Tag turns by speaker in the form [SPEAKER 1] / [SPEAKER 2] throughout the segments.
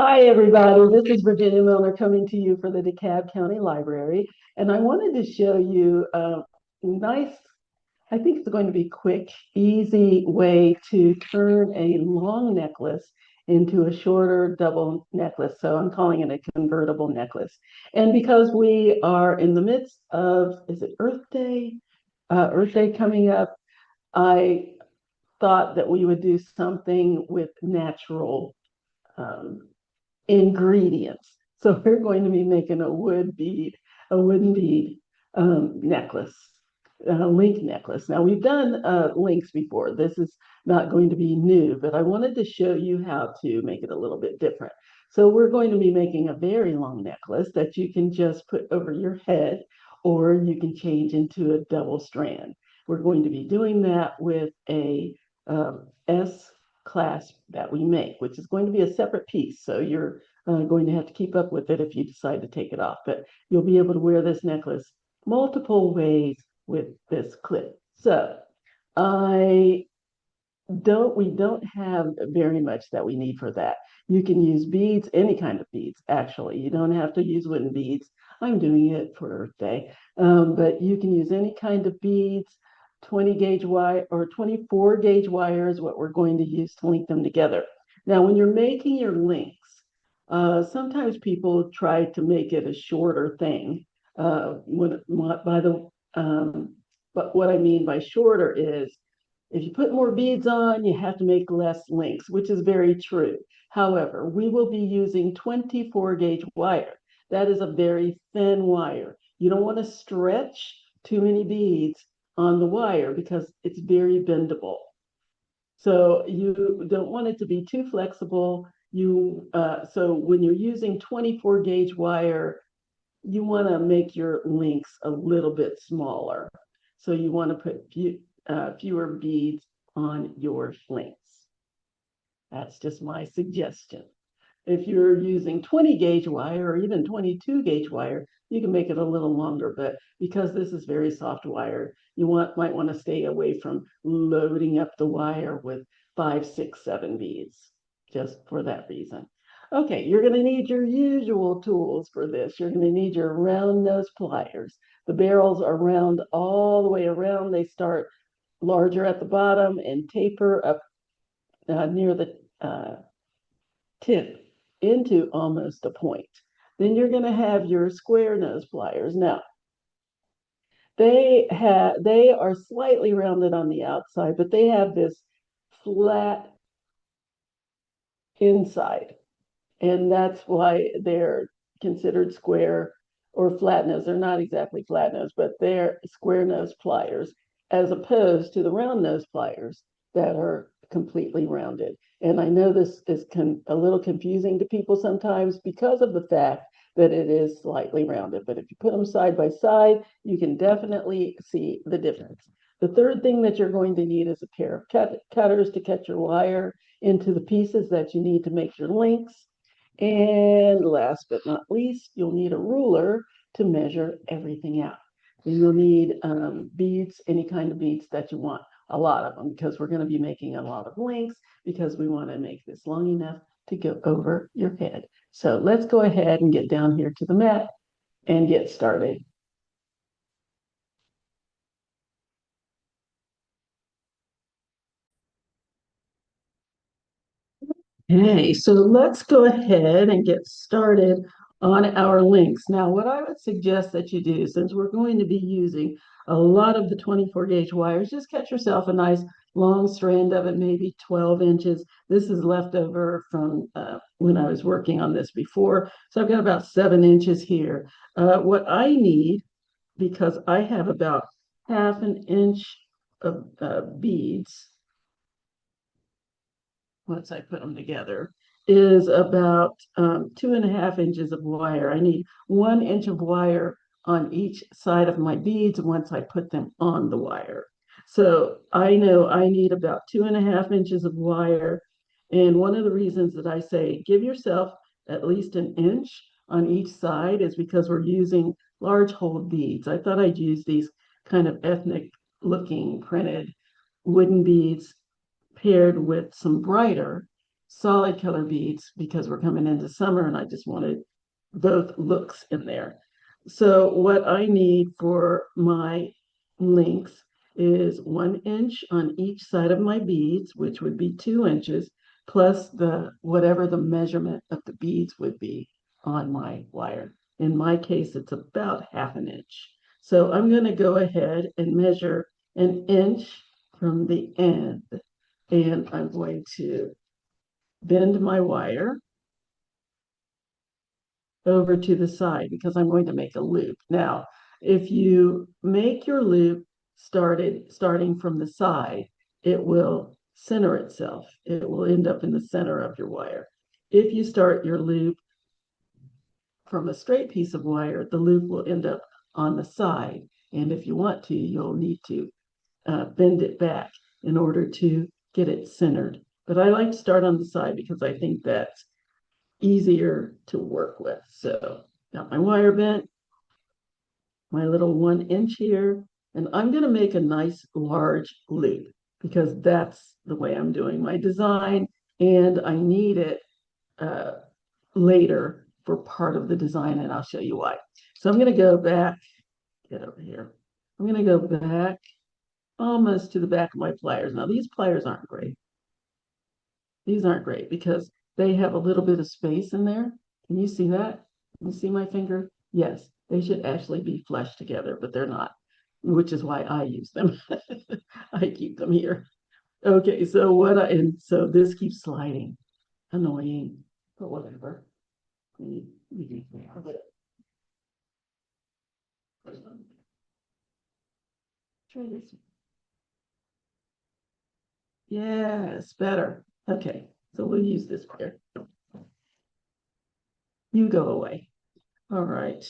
[SPEAKER 1] Hi, everybody. This is Virginia Milner coming to you for the DeKalb County Library. And I wanted to show you a nice, I think it's going to be quick, easy way to turn a long necklace into a shorter double necklace. So I'm calling it a convertible necklace. And because we are in the midst of, is it Earth Day? Earth Day coming up, I thought that we would do something with natural um, ingredients. So we're going to be making a wooden bead necklace, a link necklace. Now we've done links before. This is not going to be new, but I wanted to show you how to make it a little bit different. So we're going to be making a very long necklace that you can just put over your head, or you can change into a double strand. We're going to be doing that with a S clasp that we make, which is going to be a separate piece. So you're going to have to keep up with it if you decide to take it off. But you'll be able to wear this necklace multiple ways with this clip. So I we don't have very much that we need for that. You can use beads, any kind of beads, actually. You don't have to use wooden beads. I'm doing it for Earth Day. But you can use any kind of beads, 20 gauge wire or 24 gauge wire is what we're going to use to link them together. Now, when you're making your links, sometimes people try to make it a shorter thing. But what I mean by shorter is if you put more beads on, you have to make less links, which is very true. However, we will be using 24 gauge wire. That is a very thin wire. You don't want to stretch too many beads on the wire because it's very bendable. So you don't want it to be too flexible. So when you're using 24 gauge wire, you want to make your links a little bit smaller. So you want to put fewer beads on your links. That's just my suggestion. If you're using 20 gauge wire or even 22 gauge wire, you can make it a little longer, but because this is very soft wire, might want to stay away from loading up the wire with 5, 6, 7 beads, just for that reason. Okay, you're going to need your usual tools for this. You're going to need your round nose pliers. The barrels are round all the way around. They start larger at the bottom and taper up near the tip into almost a point. Then you're going to have your square nose pliers. Now, they are slightly rounded on the outside, but they have this flat inside, and that's why they're considered square or flat nose. They're not exactly flat nose, but they're square nose pliers, as opposed to the round nose pliers that are completely rounded. And I know this is a little confusing to people sometimes because of the fact that it is slightly rounded. But if you put them side by side, you can definitely see the difference. The third thing that you're going to need is a pair of cutters to cut your wire into the pieces that you need to make your links. And last but not least, you'll need a ruler to measure everything out. And you'll need beads, any kind of beads that you want, a lot of them, because we're going to be making a lot of links because we want to make this long enough to go over your head. So let's go ahead and get down here to the mat and get started. Okay, so let's go ahead and get started on our links. Now, what I would suggest that you do, since we're going to be using a lot of the 24 gauge wires, just cut yourself a nice long strand of it, maybe 12 inches. This is leftover from when I was working on this before. So I've got about 7 inches here. What I need, because I have about half an inch of beads, once I put them together, is about 2.5 inches of wire. I need 1 inch of wire on each side of my beads once I put them on the wire. So I know I need about 2.5 inches of wire. And one of the reasons that I say give yourself at least an inch on each side is because we're using large hole beads. I thought I'd use these kind of ethnic looking printed wooden beads paired with some brighter solid color beads because we're coming into summer and I just wanted both looks in there. So what I need for my links is 1 inch on each side of my beads, which would be 2 inches, plus the whatever the measurement of the beads would be on my wire. In my case, it's about 1/2 inch. So I'm going to go ahead and measure 1 inch from the end. And I'm going to bend my wire over to the side because I'm going to make a loop. Now, if you make your loop starting from the side, it will center itself. It will end up in the center of your wire. If you start your loop from a straight piece of wire, the loop will end up on the side. And if you want to, you'll need to bend it back in order to get it centered. But I like to start on the side because I think that's easier to work with. So got my wire bent, my little 1 inch here, and I'm going to make a nice large loop because that's the way I'm doing my design, and I need it uh, later for part of the design, and I'll show you why. So I'm going to go back, get over here. I'm going to go back almost to the back of my pliers. Now these pliers aren't great. These aren't great because they have a little bit of space in there. Can you see that? Can you see my finger? Yes, they should actually be flush together, but they're not, which is why I use them. I keep them here. Okay, so and so this keeps sliding. Annoying, but whatever. Try this. Yes, better. Okay, so we'll use this pair. You go away. All right.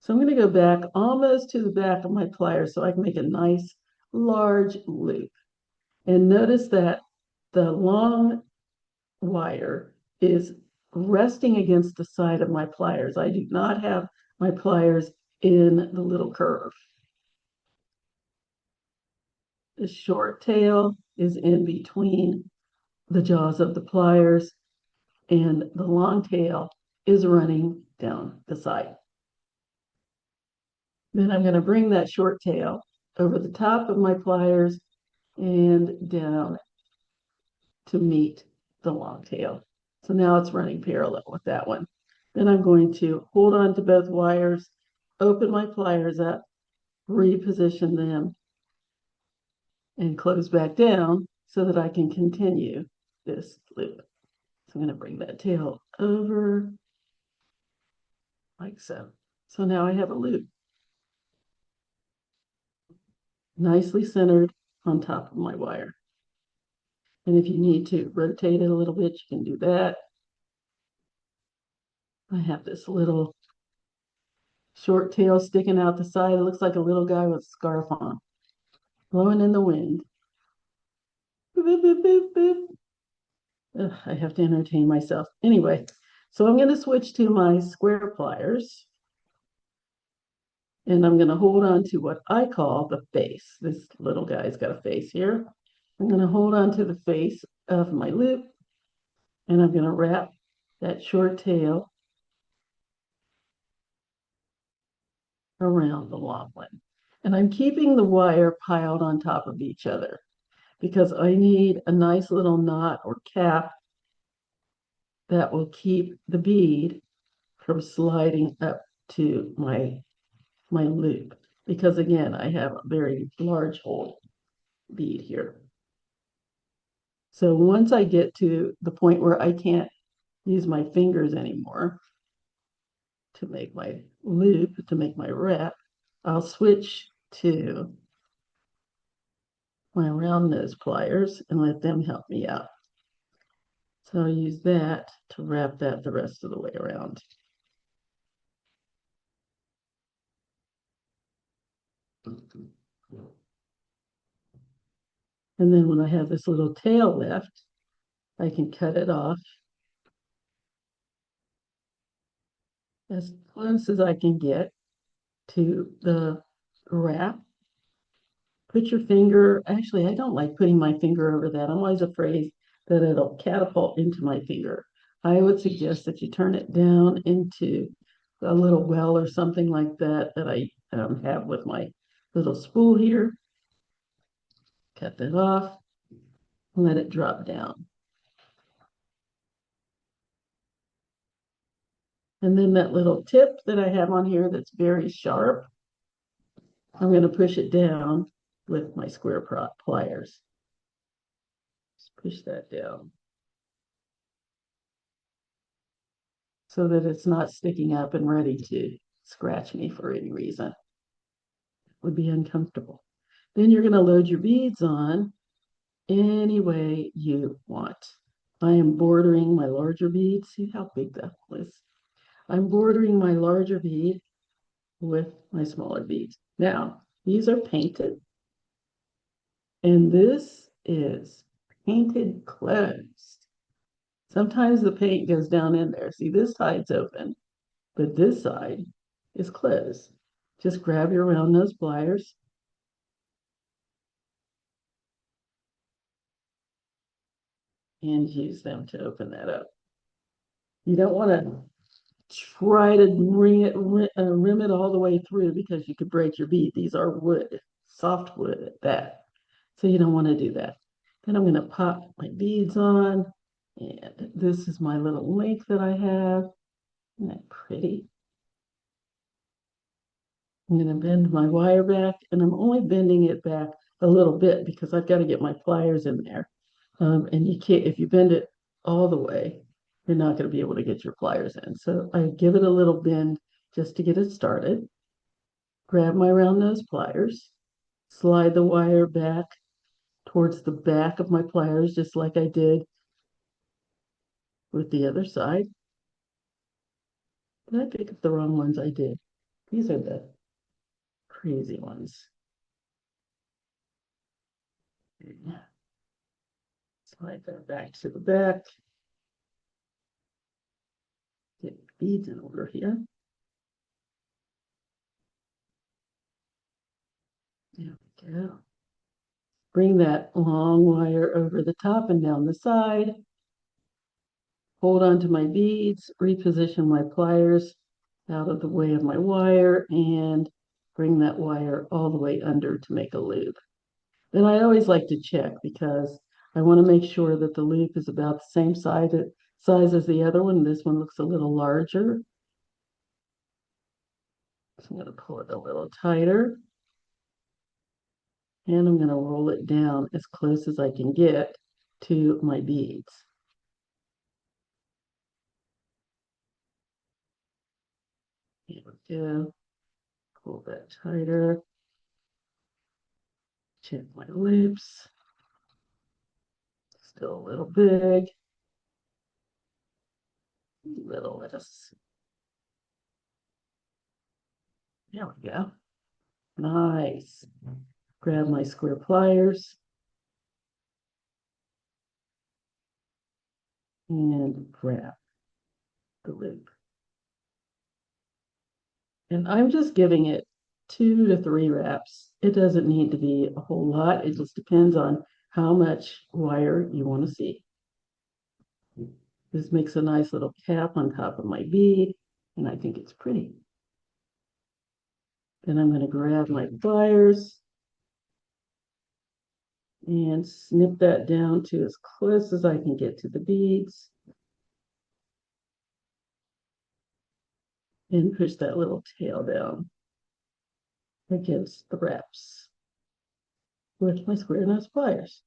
[SPEAKER 1] So I'm going to go back almost to the back of my pliers so I can make a nice large loop. And notice that the long wire is resting against the side of my pliers. I do not have my pliers in the little curve. The short tail is in between the jaws of the pliers, and the long tail is running down the side. Then I'm going to bring that short tail over the top of my pliers and down to meet the long tail. So now it's running parallel with that one. Then I'm going to hold on to both wires, open my pliers up, reposition them, and close back down so that I can continue this loop. So I'm going to bring that tail over like so. So now I have a loop nicely centered on top of my wire. And if you need to rotate it a little bit, you can do that. I have this little short tail sticking out the side. It looks like a little guy with a scarf on, blowing in the wind. Boop, boop, boop, boop. Ugh, I have to entertain myself. Anyway, so I'm going to switch to my square pliers. And I'm going to hold on to what I call the face. This little guy's got a face here. I'm going to hold on to the face of my loop, and I'm going to wrap that short tail around the long one. And I'm keeping the wire piled on top of each other because I need a nice little knot or cap that will keep the bead from sliding up to my loop. Because again, I have a very large hole bead here. So once I get to the point where I can't use my fingers anymore to make my loop, to make my wrap, I'll switch to my round nose pliers and let them help me out. So I'll use that to wrap that the rest of the way around. And then when I have this little tail left, I can cut it off as close as I can get to the wrap. Put your finger, actually, I don't like putting my finger over that. I'm always afraid that it'll catapult into my finger. I would suggest that you turn it down into a little well or something like that that I have with my little spool here. Cut that off and let it drop down. And then that little tip that I have on here that's very sharp, I'm going to push it down with my square pliers. Just push that down so that it's not sticking up and ready to scratch me for any reason. It would be uncomfortable. Then you're going to load your beads on any way you want. I am bordering my larger bead. See how big that is? I'm bordering my larger bead with my smaller beads. Now, these are painted, and this is painted closed. Sometimes the paint goes down in there. See, this side's open, but this side is closed. Just grab your round nose pliers and use them to open that up. You don't want to try to rim it all the way through because you could break your bead. These are wood, soft wood at that. So you don't want to do that. Then I'm going to pop my beads on. And this is my little link that I have. Isn't that pretty? I'm going to bend my wire back, and I'm only bending it back a little bit because I've got to get my pliers in there. And you can't, if you bend it all the way, you're not going to be able to get your pliers in. So I give it a little bend just to get it started. Grab my round nose pliers, slide the wire back towards the back of my pliers, just like I did with the other side. Did I pick up the wrong ones? I did. These are the crazy ones. Slide that back to the back. Get beads in order here. There we go. Bring that long wire over the top and down the side. Hold on to my beads, reposition my pliers out of the way of my wire, and bring that wire all the way under to make a loop. Then I always like to check because I want to make sure that the loop is about the same size as the other one. This one looks a little larger. So I'm going to pull it a little tighter. And I'm going to roll it down as close as I can get to my beads. Here we go. Pull that tighter. Check my loops. Still a little big. A little less. There we go. Nice. Grab my square pliers and grab the loop. And I'm just giving it 2 to 3 wraps. It doesn't need to be a whole lot. It just depends on how much wire you want to see. This makes a nice little cap on top of my bead, and I think it's pretty. Then I'm going to grab my pliers and snip that down to as close as I can get to the beads. And push that little tail down against the wraps with my square nose pliers.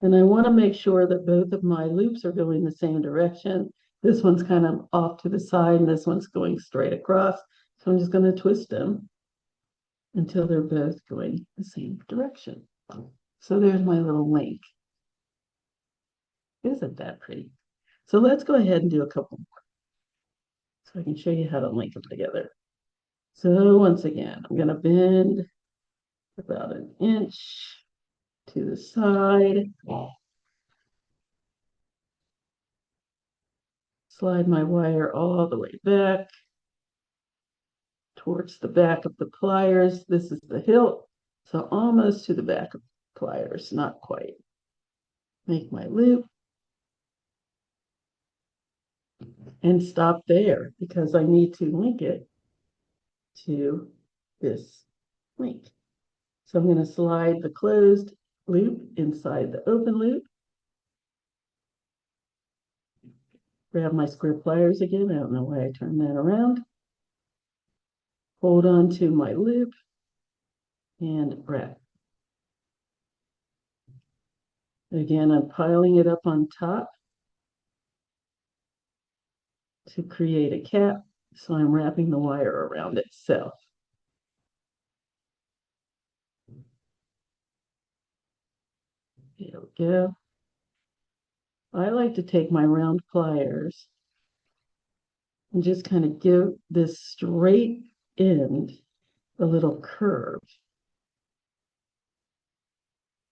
[SPEAKER 1] And I want to make sure that both of my loops are going the same direction. This one's kind of off to the side and this one's going straight across. So I'm just going to twist them until they're both going the same direction. So there's my little link. Isn't that pretty? So let's go ahead and do a couple more so I can show you how to link them together. So once again, I'm going to bend about 1 inch to the side. Slide my wire all the way back towards the back of the pliers. This is the hilt, so almost to the back of the pliers, not quite. make my loop, and stop there because I need to link it to this link. So I'm going to slide the closed loop inside the open loop, grab my square pliers again. I don't know why I turned that around. Hold on to my loop and wrap. Again, I'm piling it up on top to create a cap. So I'm wrapping the wire around itself. There we go. I like to take my round pliers and just kind of give this straight end a little curve.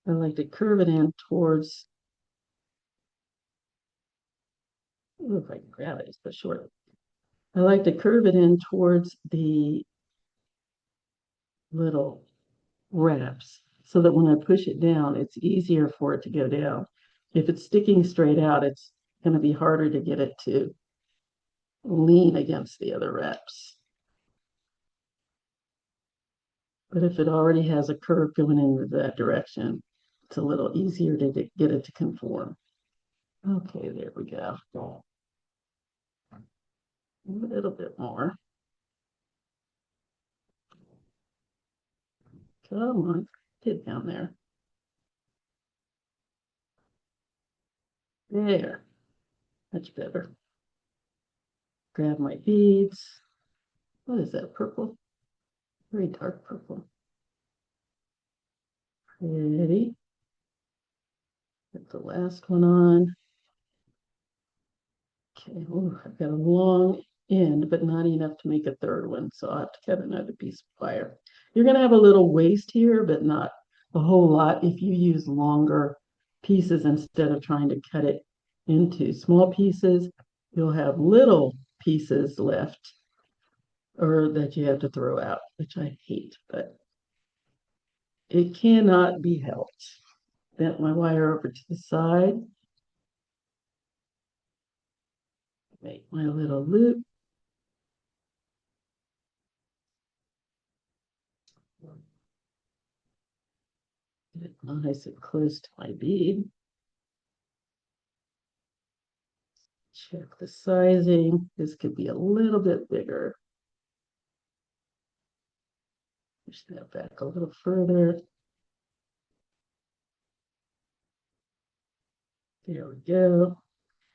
[SPEAKER 1] I like to curve it in towards, if I can grab it, it's the short. I like to curve it in towards the little wraps so that when I push it down, it's easier for it to go down. If it's sticking straight out, it's going to be harder to get it to lean against the other wraps. But if it already has a curve going in that direction, it's a little easier to get it to conform. Okay, there we go. A little bit more. Come on, get down there. There, much better. Grab my beads. What is that, purple? Very dark purple. Pretty. Put the last one on. Okay, ooh, I've got a long end, but not enough to make a third one, so I'll have to cut another piece of wire. You're going to have a little waste here, but not a whole lot if you use longer pieces instead of trying to cut it into small pieces. You'll have little pieces left or that you have to throw out, which I hate, but it cannot be helped. Bent my wire over to the side. Make my little loop. Get it nice and close to my bead. Check the sizing. This could be a little bit bigger. Push that back a little further. There we go.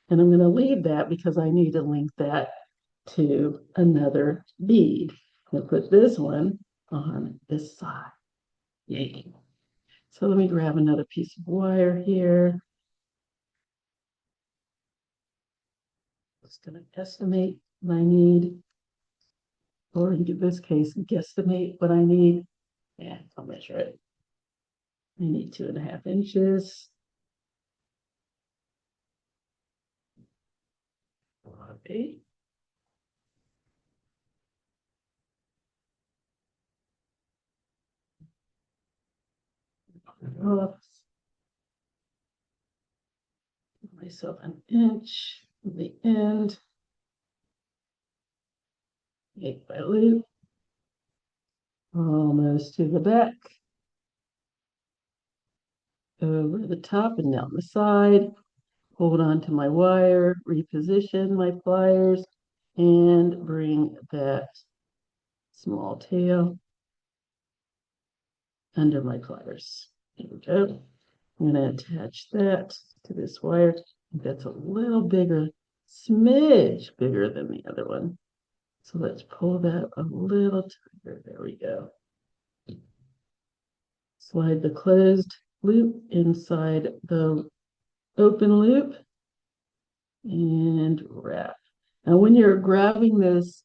[SPEAKER 1] And I'm going to leave that because I need to link that to another bead. I'm going to put this one on this side. Yay. So let me grab another piece of wire here. Just going to estimate what I need, or in this case, guesstimate what I need. Yeah, I'll measure it. I need 2.5 inches. Okay. Off. Give myself an inch from the end. Make my loop almost to the back, over the top and down the side. Hold on to my wire, reposition my pliers, and bring that small tail under my pliers. There we go. I'm going to attach that to this wire. That's a little bigger, smidge bigger than the other one. So let's pull that a little tighter. There we go. Slide the closed loop inside the open loop and wrap. Now, when you're grabbing this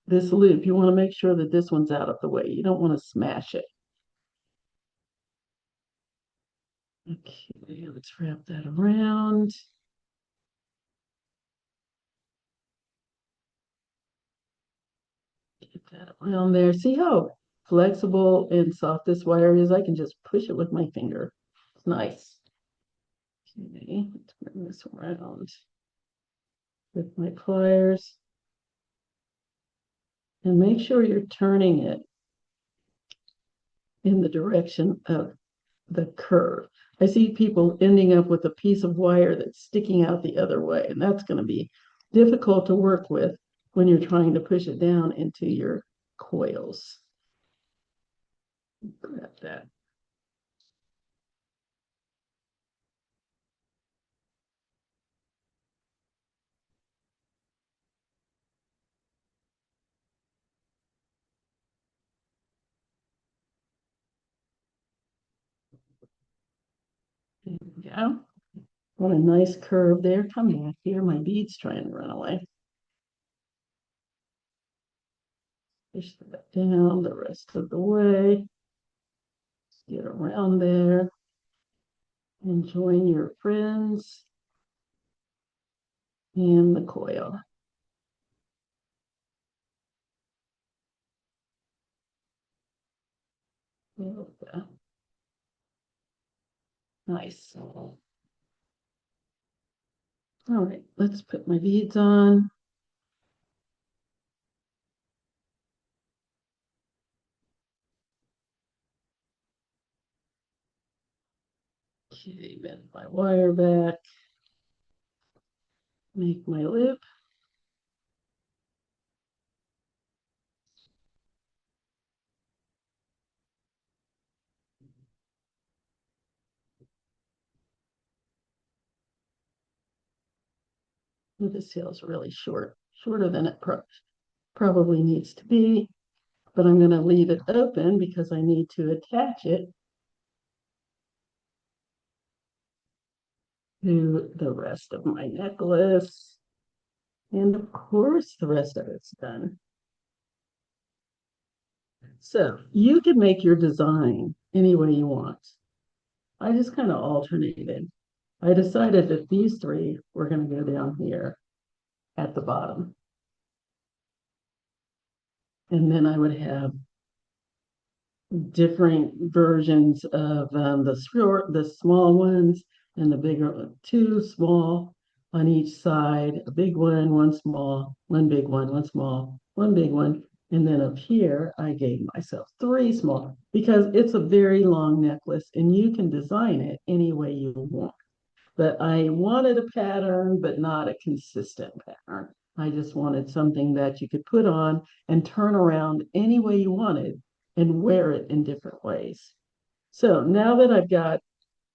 [SPEAKER 1] this loop, you want to make sure that this one's out of the way. You don't want to smash it. Okay, let's wrap that around. Get that around there. See how flexible and soft this wire is? I can just push it with my finger. It's nice. Okay, let's bring this around with my pliers and make sure you're turning it in the direction of the curve. I see people ending up with a piece of wire that's sticking out the other way, and that's going to be difficult to work with when you're trying to push it down into your coils. Grab that. There we go. What a nice curve there. Come back here. My bead's trying to run away. Push that down the rest of the way. Get around there and join your friends in the coil. There we go. Nice. All right, let's put my beads on. Okay, bend my wire back. Make my loop. This tail is really short, shorter than it probably needs to be, but I'm going to leave it open because I need to attach it to the rest of my necklace. And of course, the rest of it's done. So you can make your design any way you want. I just kind of alternated. I decided that these three were going to go down here at the bottom. And then I would have different versions of the small ones and the bigger, two small on each side, a big one small, one big one small, one big one. And then up here, I gave myself three small because it's a very long necklace and you can design it any way you want. But I wanted a pattern, but not a consistent pattern. I just wanted something that you could put on and turn around any way you wanted and wear it in different ways. So now that I've got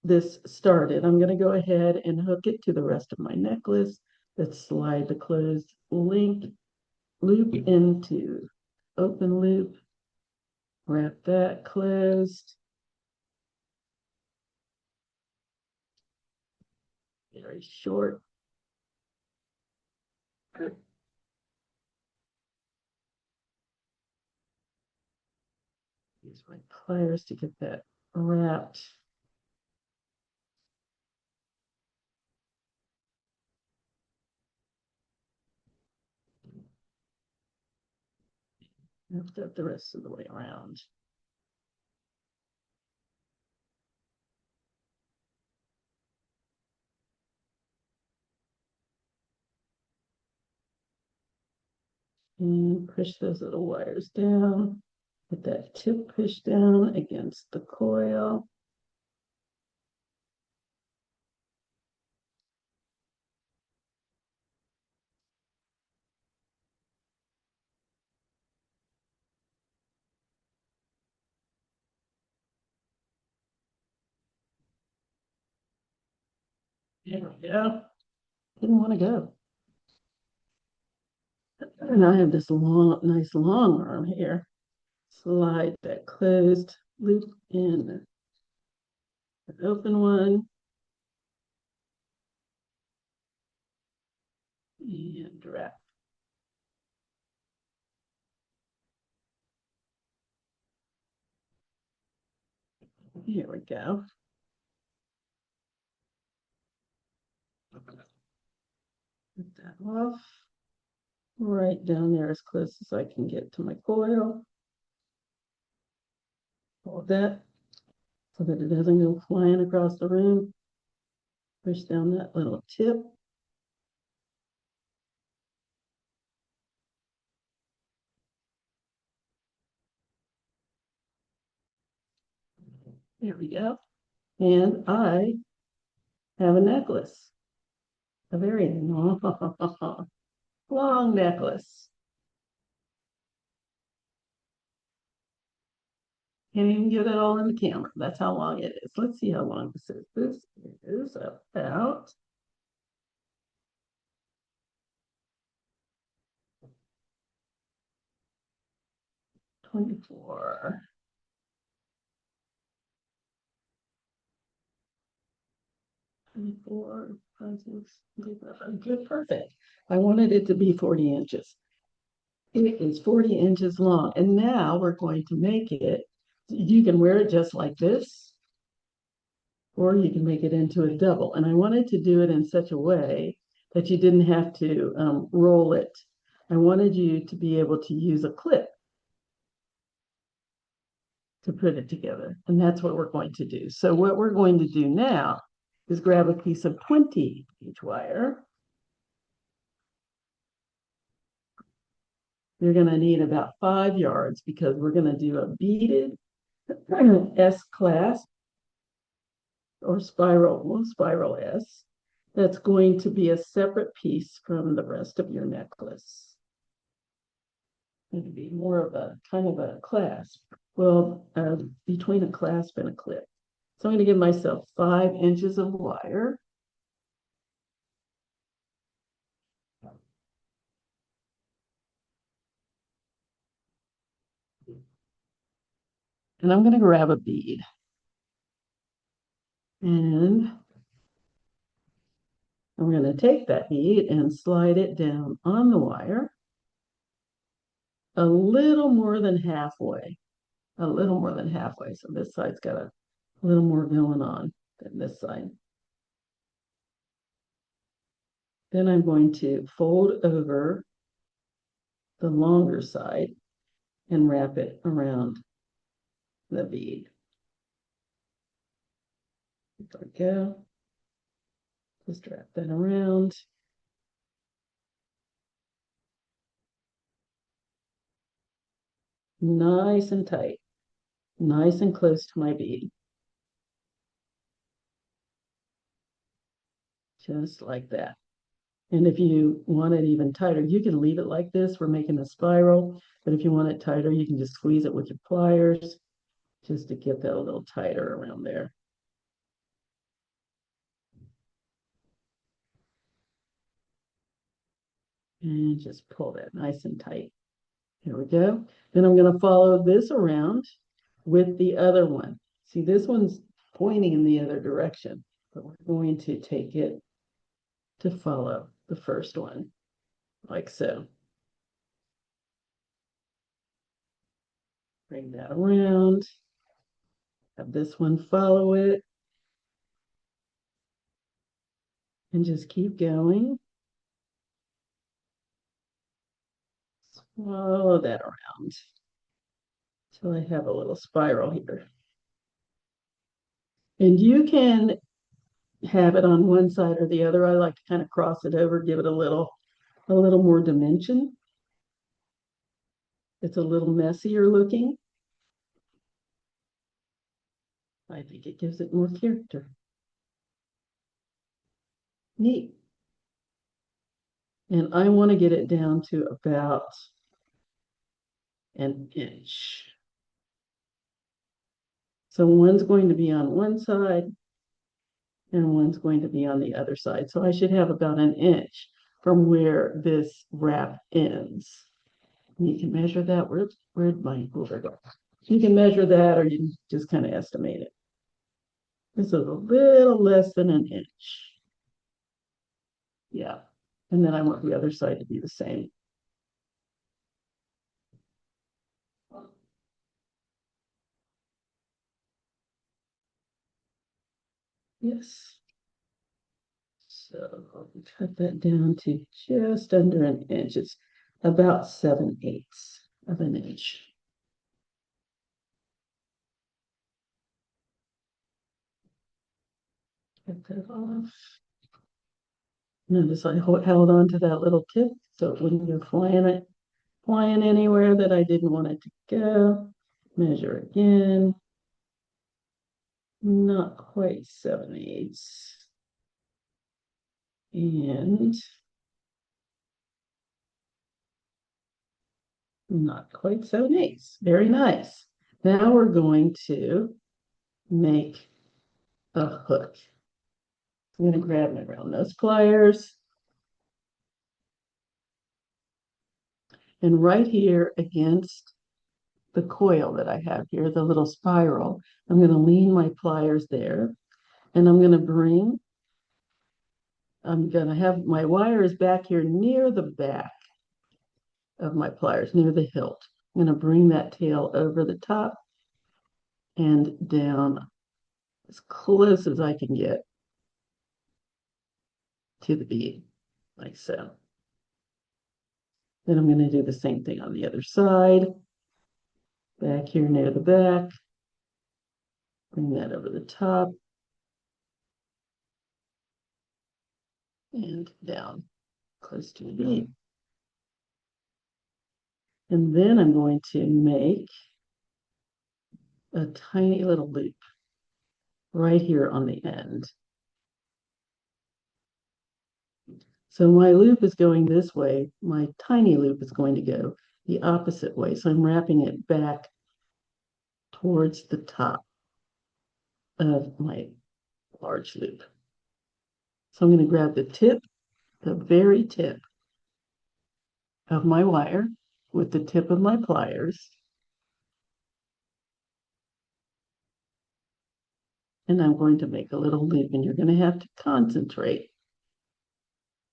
[SPEAKER 1] this started, I'm going to go ahead and hook it to the rest of my necklace. Let's slide the closed link loop into open loop, wrap that closed. Very short. Use my pliers to get that wrapped. Wrap that the rest of the way around. And push those little wires down. Get that tip pushed down against the coil. There we go. Didn't want to go. And I have this long, nice long arm here. Slide that closed loop in an open one. And wrap. Here we go. Put that off. Right down there as close as I can get to my coil. Hold that so that it doesn't go flying across the room. Push down that little tip. There we go. And I have a necklace, a very long, long necklace. Can't even get it all in the camera. That's how long it is. Let's see how long this is. This is about 24. 24, 5, 6, 7. Good, perfect. I wanted it to be 40 inches. It is 40 inches long. And now we're going to make it, you can wear it just like this, or you can make it into a double. And I wanted to do it in such a way that you didn't have to roll it. I wanted you to be able to use a clip to put it together. And that's what we're going to do. So what we're going to do now is grab a piece of 20 gauge wire. You're going to need about 5 yards because we're going to do a beaded S clasp or spiral S. That's going to be a separate piece from the rest of your necklace. It'd be more of a kind of a clasp. Well, between a clasp and a clip. So I'm going to give myself 5 inches of wire. And I'm going to grab a bead. And I'm going to take that bead and slide it down on the wire a little more than halfway. A little more than halfway. So this side's got a little more going on than this side. Then I'm going to fold over the longer side and wrap it around the bead. There we go. Just wrap that around. Nice and tight. Nice and close to my bead. Just like that. And if you want it even tighter, you can leave it like this. We're making a spiral, but if you want it tighter, you can just squeeze it with your pliers just to get that a little tighter around there. And just pull that nice and tight. Here we go. Then I'm going to follow this around with the other one. See, this one's pointing in the other direction, but we're going to take it to follow the first one, like so. Bring that around. Have this one follow it. And just keep going. Follow that around until I have a little spiral here. And you can have it on one side or the other. I like to kind of cross it over, give it a little more dimension. It's a little messier looking. I think it gives it more character. Neat. And I want to get it down to about an inch. So one's going to be on one side and one's going to be on the other side. So I should have about an inch from where this wrap ends. And you can measure that. Where'd my ruler go? You can measure that or you can just kind of estimate it. This is a little less than an inch. Yeah. And then I want the other side to be the same. Yes. So I'll cut that down to just under an inch. It's about 7/8 of an inch. Get that off. Notice I held on to that little tip so it wouldn't go flying anywhere that I didn't want it to go. Measure again. Not quite 7/8. And not quite 7/8. Very nice. Now we're going to make a hook. I'm going to grab my round nose pliers. And right here against the coil that I have here, the little spiral, I'm going to lean my pliers there. And I'm going to have my wires back here near the back of my pliers, near the hilt. I'm going to bring that tail over the top and down as close as I can get to the bead, like so. Then I'm going to do the same thing on the other side. Back here near the back. Bring that over the top. And down close to the bead. And then I'm going to make a tiny little loop right here on the end. So my loop is going this way. My tiny loop is going to go the opposite way. So I'm wrapping it back towards the top of my large loop. So I'm going to grab the tip, the very tip of my wire with the tip of my pliers. And I'm going to make a little loop, and you're going to have to concentrate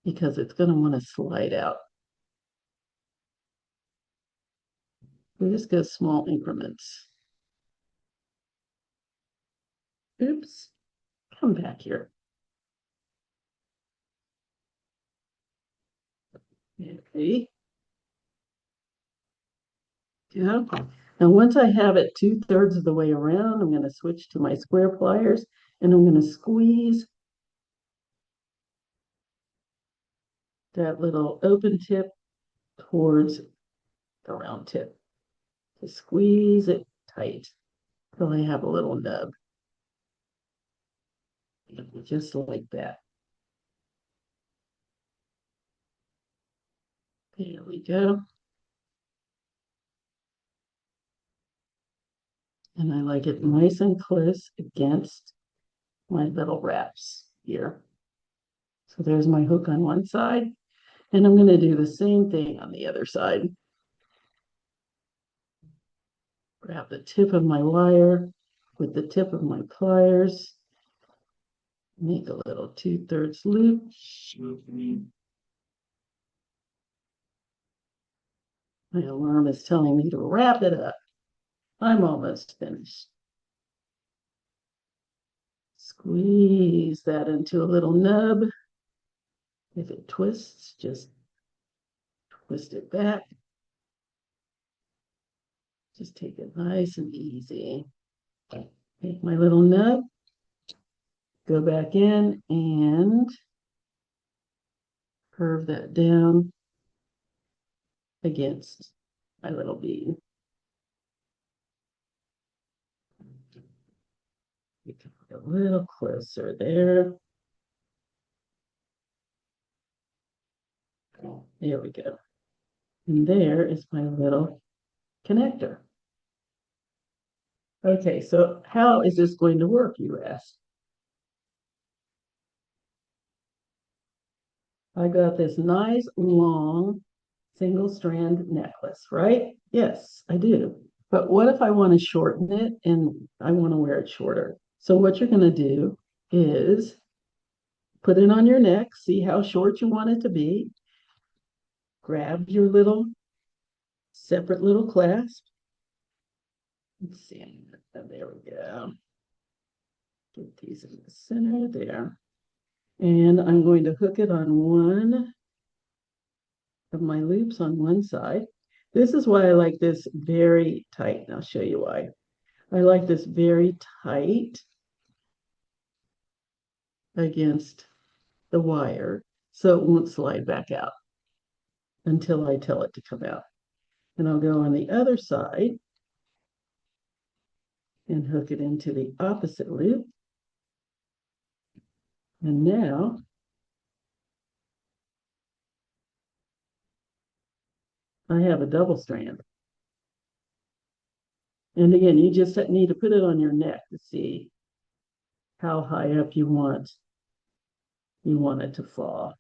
[SPEAKER 1] because it's going to want to slide out. We just go small increments. Oops, come back here. Okay. Yeah. Now, once I have it 2/3 of the way around, I'm going to switch to my square pliers and I'm going to squeeze that little open tip towards the round tip. Just squeeze it tight till I have a little nub. Just like that. There we go. And I like it nice and close against my little wraps here. So there's my hook on one side. And I'm going to do the same thing on the other side. Grab the tip of my wire with the tip of my pliers. Make a little 2/3 loop. My alarm is telling me to wrap it up. I'm almost finished. Squeeze that into a little nub. If it twists, just twist it back. Just take it nice and easy. Take my little nub, go back in and curve that down against my little bead. Get a little closer there. There we go. And there is my little connector. Okay, so how is this going to work, you ask? I got this nice long single strand necklace, right? Yes, I do. But what if I want to shorten it and I want to wear it shorter? So what you're going to do is put it on your neck, see how short you want it to be. Grab your little separate little clasp. Let's see, there we go. Get these in the center there. And I'm going to hook it on one of my loops on one side. This is why I like this very tight. And I'll show you why. I like this very tight against the wire so it won't slide back out until I tell it to come out. And I'll go on the other side and hook it into the opposite loop. And now I have a double strand. And again, you just need to put it on your neck to see how high up you want it to fall.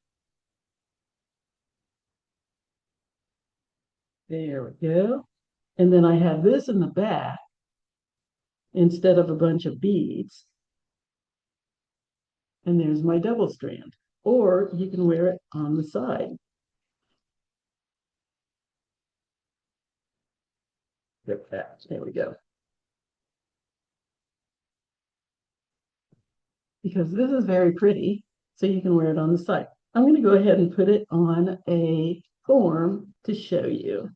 [SPEAKER 1] There we go. And then I have this in the back instead of a bunch of beads. And there's my double strand. Or you can wear it on the side. There we go. Because this is very pretty, so you can wear it on the side. I'm going to go ahead and put it on a form to show you.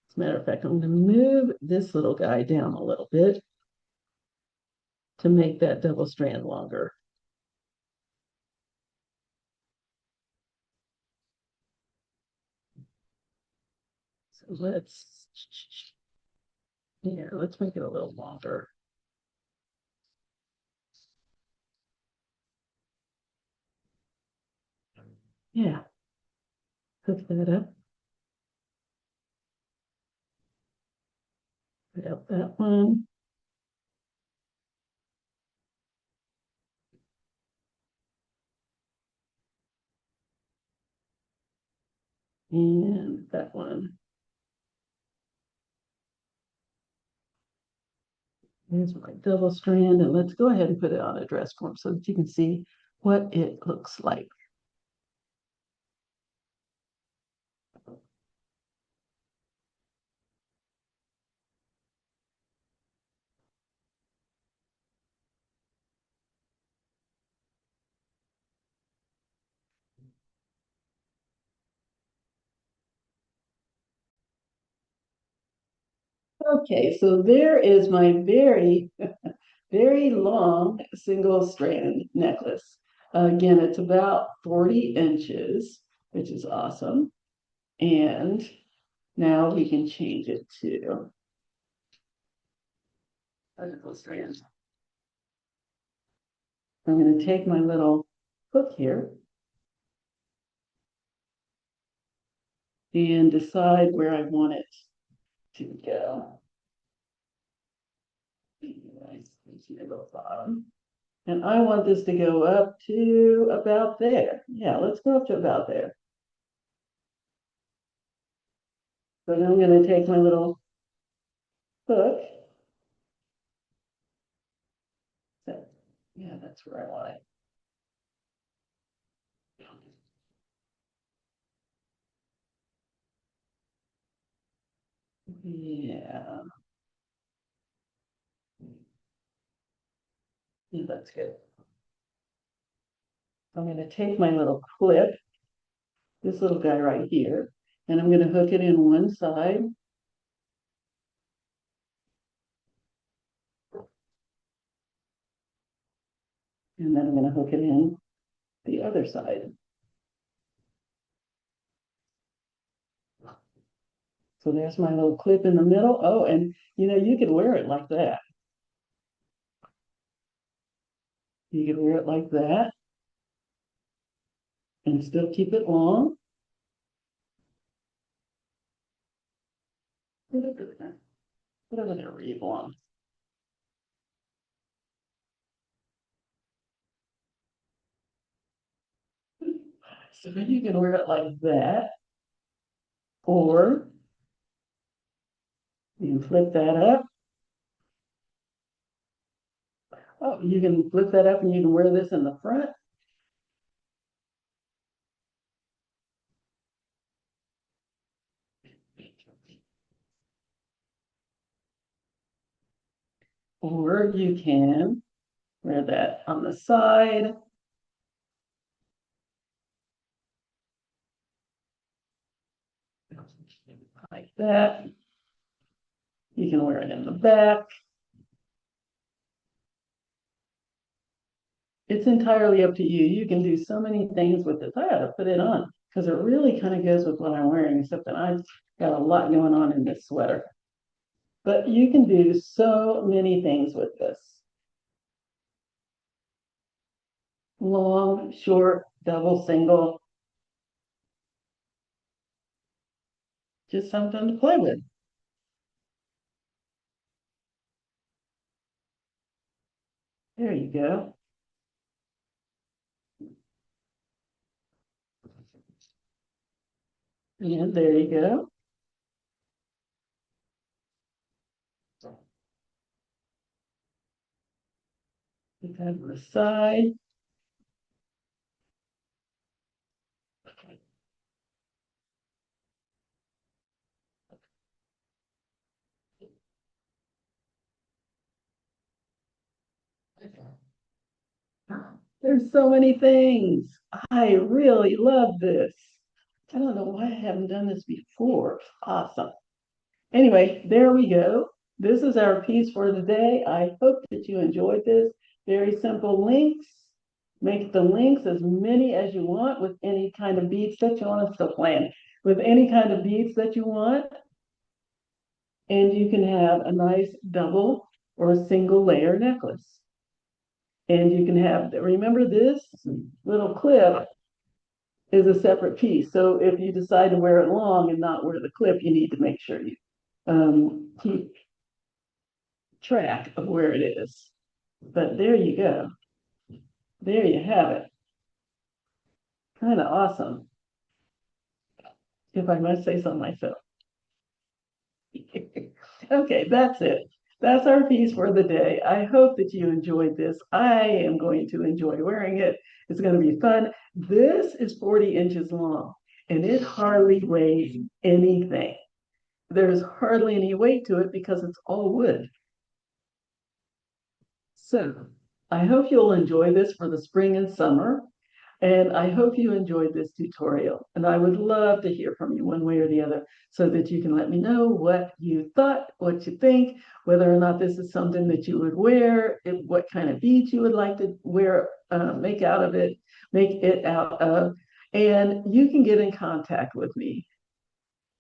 [SPEAKER 1] As a matter of fact, I'm going to move this little guy down a little bit to make that double strand longer. So let's make it a little longer. Yeah, hook that up. Put out that one. And that one. Here's my double strand, and let's go ahead and put it on a dress form so that you can see what it looks like. Okay, so there is my very, very long single strand necklace. Again, it's about 40 inches, which is awesome. And now we can change it to vertical strands. I'm going to take my little hook here and decide where I want it to go. The bottom. And I want this to go up to about there. Yeah, let's go up to about there. So then I'm going to take my little hook. So, yeah, that's where I want it. Yeah. Yeah, that's good. I'm going to take my little clip, this little guy right here, and I'm going to hook it in one side. And then I'm going to hook it in the other side. So there's my little clip in the middle. Oh, and you can wear it like that. You can wear it like that and still keep it long. Whatever they're really long. So then you can wear it like that, or you can flip that up. Oh, you can flip that up and you can wear this in the front. Or you can wear that on the side. Like that. You can wear it in the back. it's entirely up to you. You can do so many things with this. I gotta put it on because it really kind of goes with what I'm wearing, except that I've got a lot going on in this sweater. But you can do so many things with this. Long, short, double, single, just something to play with. There you go. And there you go. Put that on the side. There's so many things. I really love this. I don't know why I haven't done this before. Awesome. Anyway, there we go. This is our piece for the day. I hope that you enjoyed this. Very simple links. Make the links as many as you want with any kind of beads that you want. I'm still playing with any kind of beads that you want. And you can have a nice double or a single layer necklace. And you can have, remember this little clip is a separate piece. So if you decide to wear it long and not wear the clip, you need to make sure you keep track of where it is. But there you go. There you have it. Kind of awesome, if I must say so myself. Okay, that's it. That's our piece for the day. I hope that you enjoyed this. I am going to enjoy wearing it. It's going to be fun. This is 40 inches long, and it hardly weighs anything. There's hardly any weight to it because it's all wood. So I hope you'll enjoy this for the spring and summer. And I hope you enjoyed this tutorial. And I would love to hear from you one way or the other so that you can let me know what you thought, what you think, whether or not this is something that you would wear, what kind of beads you would like to wear, make it out of. And you can get in contact with me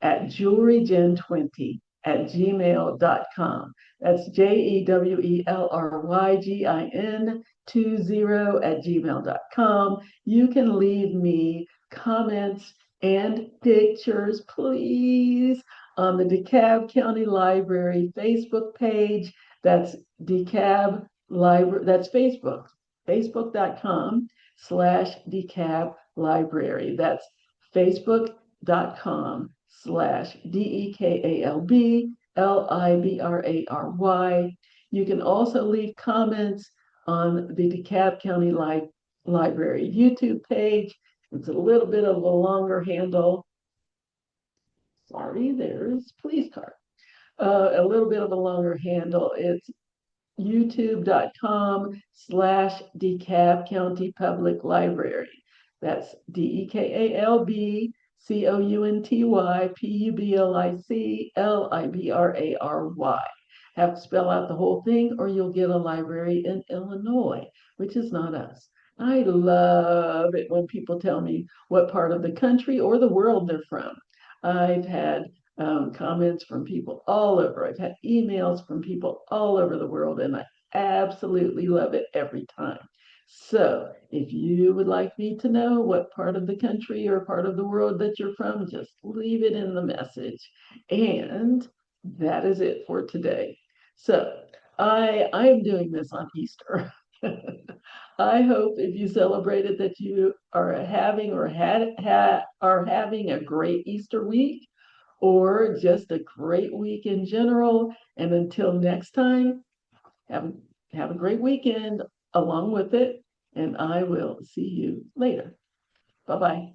[SPEAKER 1] at jewelrygin20@gmail.com. That's JEWELRYGIN20@gmail.com. You can leave me comments and pictures, please, on the DeKalb County Library Facebook page. That's DeKalb Library, that's Facebook, facebook.com/DeKalb Library. That's facebook.com/DeKalb You can also leave comments on the DeKalb County Library YouTube page. It's a little bit of a longer handle. Sorry, there's police car. A little bit of a longer handle. It's youtube.com/DeKalb County Public Library. That's DeKalbCountPublic Have to spell out the whole thing or you'll get a library in Illinois, which is not us. I love it when people tell me what part of the country or the world they're from. I've had comments from people all over. I've had emails from people all over the world, and I absolutely love it every time. So if you would like me to know what part of the country or part of the world that you're from, just leave it in the message. And that is it for today. So I am doing this on Easter. I hope if you celebrated that you are having or are having a great Easter week or just a great week in general. And until next time, have, have a great weekend along with it. And I will see you later. Bye-bye.